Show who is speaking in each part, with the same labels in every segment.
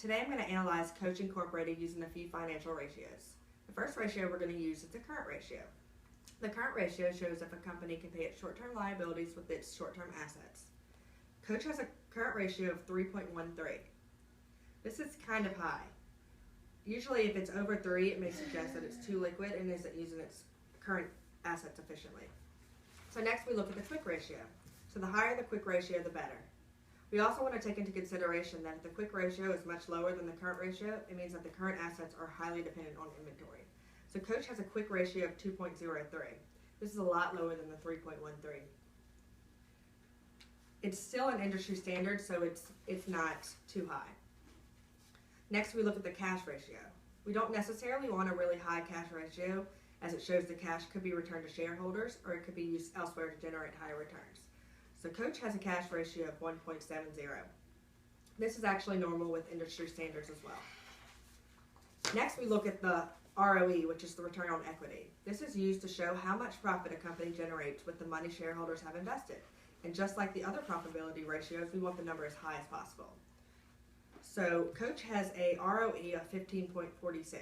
Speaker 1: Today I'm going to analyze Coach Incorporated using a few financial ratios. The first ratio we're going to use is the current ratio. The current ratio shows if a company can pay its short-term liabilities with its short-term assets. Coach has a current ratio of 3.13. This is kind of high. Usually if it's over 3, it may suggest that it's too liquid and isn't using its current assets efficiently. So next we look at the quick ratio. So the higher the quick ratio, the better. We also want to take into consideration that if the quick ratio is much lower than the current ratio, it means that the current assets are highly dependent on inventory. So Coach has a quick ratio of 2.03. This is a lot lower than the 3.13. It's still an industry standard, so it's not too high. Next, we look at the cash ratio. We don't necessarily want a really high cash ratio, as it shows the cash could be returned to shareholders or it could be used elsewhere to generate higher returns. So Coach has a cash ratio of 1.70. This is actually normal with industry standards as well. Next, we look at the ROE, which is the return on equity. This is used to show how much profit a company generates with the money shareholders have invested. And just like the other profitability ratios, we want the number as high as possible. So Coach has a ROE of 15.46.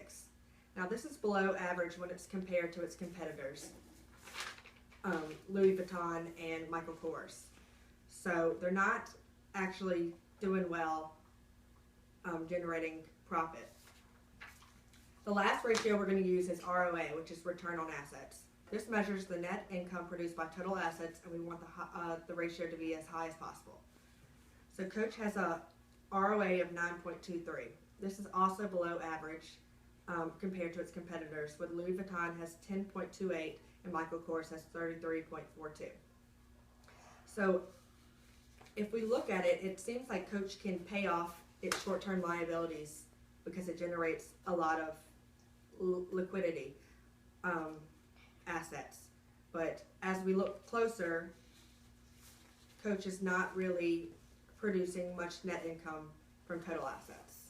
Speaker 1: Now this is below average when it's compared to its competitors, Louis Vuitton and Michael Kors. So they're not actually doing well generating profit. The last ratio we're going to use is ROA, which is return on assets. This measures the net income produced by total assets, and we want the ratio to be as high as possible. So Coach has a ROA of 9.23. This is also below average compared to its competitors, with Louis Vuitton has 10.28 and Michael Kors has 33.42. So if we look at it, it seems like Coach can pay off its short-term liabilities because it generates a lot of liquidity assets. But as we look closer, Coach is not really producing much net income from total assets.